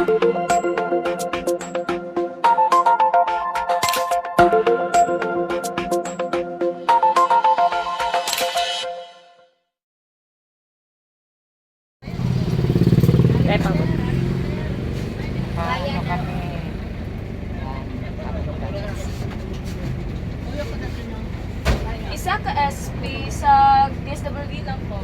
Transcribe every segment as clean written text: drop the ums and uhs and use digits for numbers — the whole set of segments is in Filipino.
Isa ka SP sa DSWD lang po.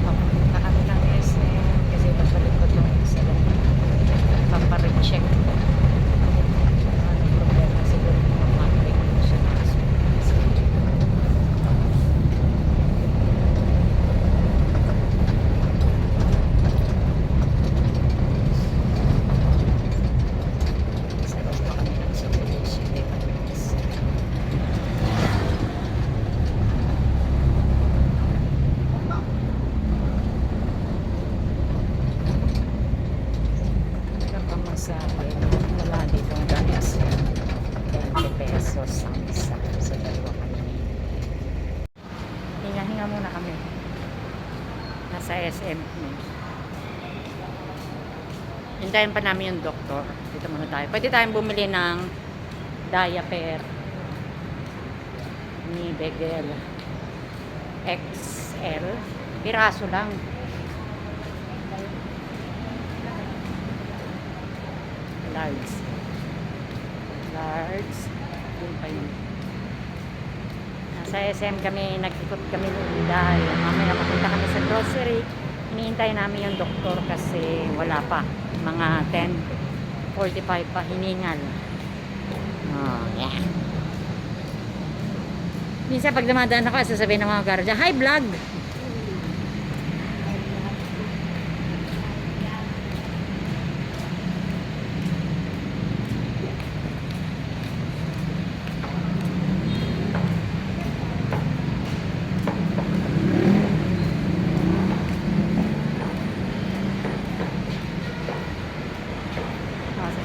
Papunta kami ng SM kasi babalik ko itong isa lang. Pamparecheck. Ano problema siguro mga monthly siya na wala dito ang ganas 20 pesos ang isa sa dalawa kami. Hinga-hinga muna kami nasa SM. Hintayin pa namin yung doktor. Dito muna tayo. Pwede tayong bumili ng diaper ni Begel XL, piraso lang. Large yun pa yun. Nasa SM kami, nag-ikot kami noon dahil mamaya mapunta kami sa grocery. Hinihintay namin yung doktor kasi wala pa, mga 10:45 pa, hiningal. Yeah. Minsan pag dumadaan ako, sasabihin ng mga guardia, "Hi vlog!"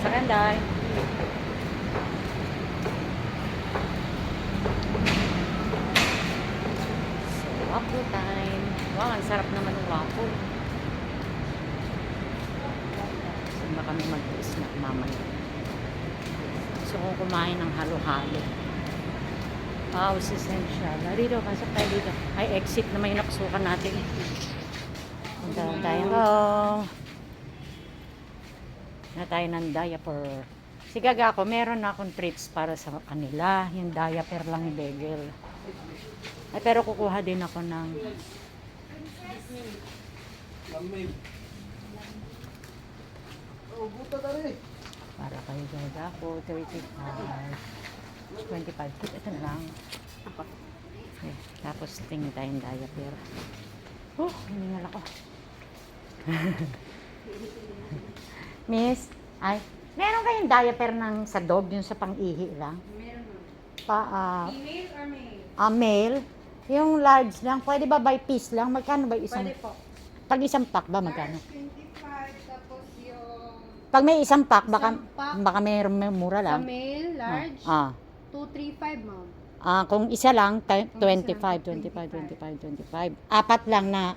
Sakanday. So, waffle time. Wow, ang sarap naman ng waffle. So, ba kami mag-snack mamaya. Gusto kong kumain ng halo-halo. Wow, is essential. Dito, pasok tayo dito. Ay, exit na may nakasukan natin. Punta tayo. Na tayo ng diaper. Si Gaga ko, meron na akong treats para sa kanila. Yung diaper lang ni Begel. Ay, pero kukuha din ako ng para kay Gaga ko, 35. 25. Ito na lang. Okay. Tapos tingin tayong diaper. Hiningal ako. Miss, meron kayong diaper ng sa dog, yung sa pang-ihi lang? Meron mo. Female or male? Male. Yung large lang, pwede ba by piece lang? Magkano ba isang? Pwede po. Pag isang pack ba, magkano? 25, tapos yung Pag may isang pack, Isang pack. baka may mura sa lang. male, large, 235 ma'am. Kung isa lang, Kung isa 25, lang, 25. Apat lang na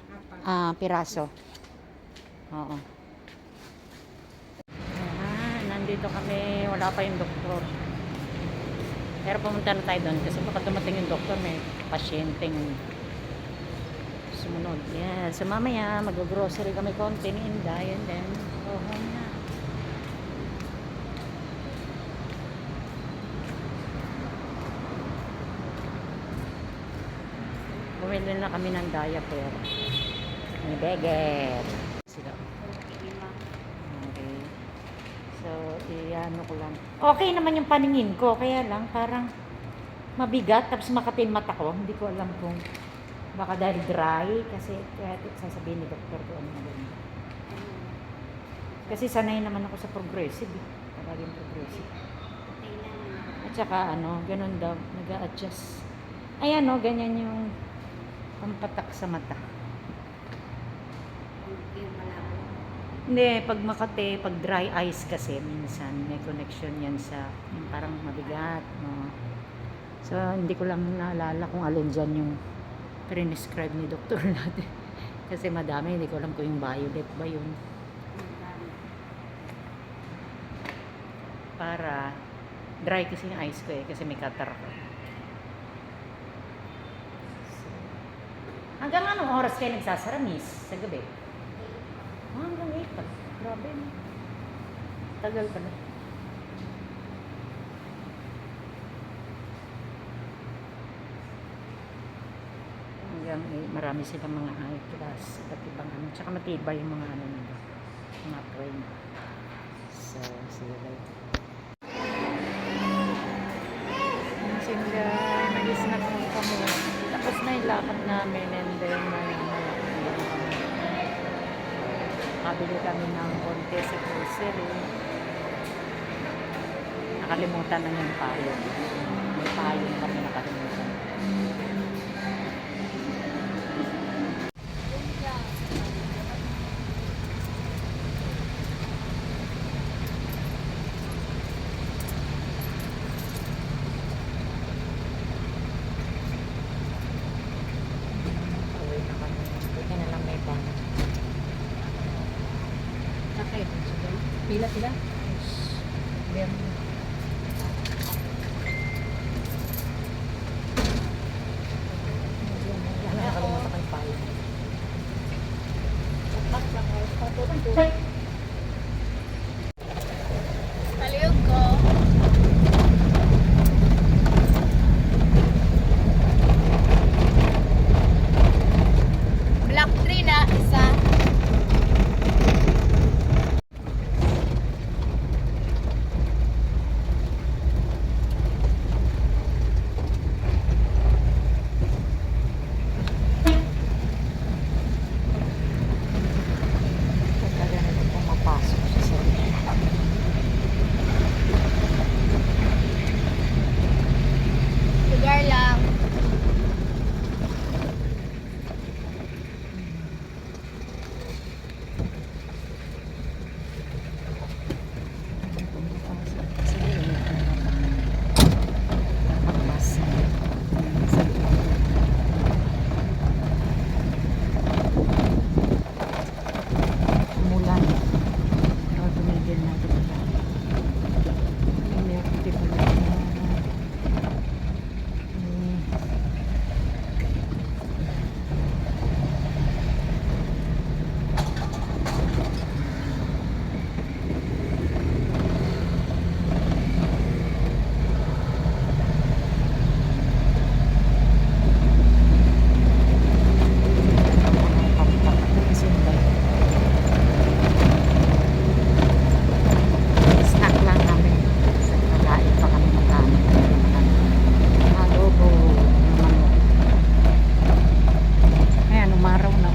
piraso. Oo. Nandito kami, wala pa yung doktor. Pero pumunta na tayo doon kasi baka dumating yung doktor, may pasyenteng sumunod. Yeah, so mamaya mag-grocery kami konti ni Inday and then go home na. Bumili na kami ng diaper ni Begel. Sila. Okay. So, iano ko lang. Okay naman yung paningin ko, kaya lang parang mabigat, tapos makatin mata ko. Hindi ko alam kung baka dahil dry, kasi kaya sasabihin ni doktor ko ano na ganun. Kasi sanay naman ako sa progressive. Palaging progressive. At saka ganun daw, nag-a-adjust. Ayan ganyan yung pampatak sa mata. Hindi, pag Makati, pag dry eyes kasi, minsan may connection yan sa yung parang mabigat. No? So, hindi ko lang naalala kung alin dyan yung prescribe ni doktor natin. Kasi madami, hindi ko alam kung yung violet ba yun. Para dry kasi yung eyes ko eh, kasi may cataract ako. So, hanggang anong oras kayo nagsasara, miss? Sa gabi? Hanggang 8 pa. Grabe, no? Tagal pa na. Hanggang 8, marami silang mga high class, iba't ibang ano. Tsaka matibay yung mga ano nila, mga train. So, sila. Sila, nag-snack mo kami. Tapos na yung lakad namin and then nakabili kami ng konti sa grocery. Nakalimutan na yung payong. May payong kami nakalimutan. Uwi na kami. Buti na lang may bang. Okay. Pila sila? Meron. Nakalimutan ko yung payong. Paliyog ko. Black 3 na, isa. Pagka ganito pumapasok siya sa Lugar lang. Umulan. Pero tumigil natin ito. Meron din pala. Snack lang kami. Sa kakain pa kami ng kanin. Adobo ng manok. Ayan, umaraw na.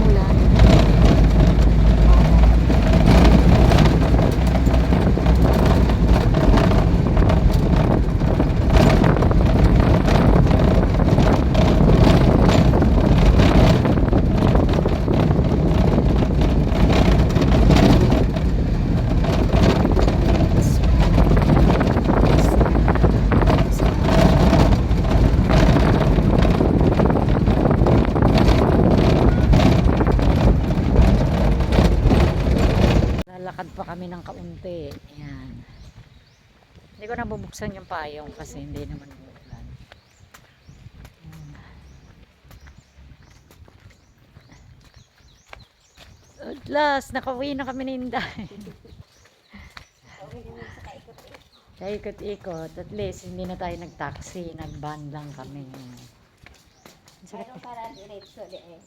Ulan. Lalakad pa kami ng kaunti. Ayan. Hindi ko nabubuksan yung payong kasi hindi naman umuulan. Ayan. At last, nakauwi na kami ni Inday. Sa ikot-ikot. At least, hindi na tayo nag-taxi. Nag-van lang kami. Ang sakit. Para diretso di eh.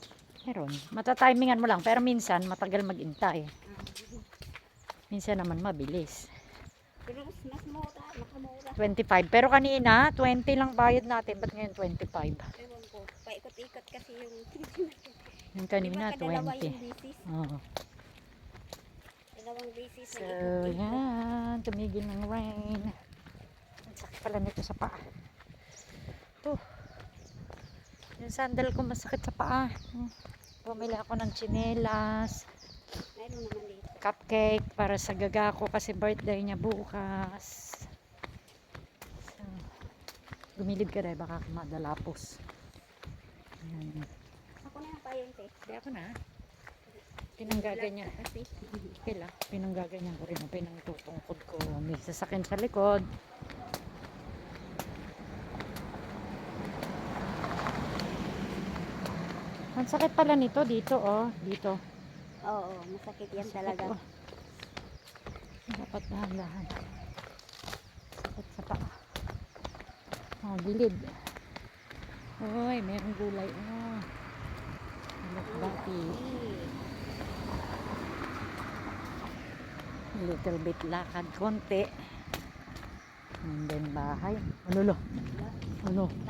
Meron. Matatimingan mo lang. Pero minsan, matagal mag-intay. Minsan naman mabilis. Pero mas mura, makamura. 25. Pero kanina, 20 lang bayad natin. Ba't ngayon 25? Ewan ko, paikot-ikot kasi yung Yung kanina, Di ba kadalawa 20. yung bisis? Oo. ng busy sa So, yan. Tumigil ng rain. Ang sakit pala nito sa paa. Ito. Yung sandal ko masakit sa paa. Bumili ako ng tsinelas, Meron naman dito. cupcake para sa gaga ko kasi birthday niya bukas. So, gumilid ka dahil baka madalapos. Ayan. Ako na yung payong te. Hindi ako na. Pinanggaganyan. Kasi. Kila, pinanggaganyan ko rin. Pinangtutungkod ko. May sasakyan sa likod. Ang sakit pala nito dito, oh. Dito. Oo, masakit yan talaga. Oh. Dapat dahan-dahan. Sakit sa paa. Oh, gilid. Uy, mayroong gulay. Oh. Alokbati. Little bit lakad, konti. And then bahay. Ano lo? Ano?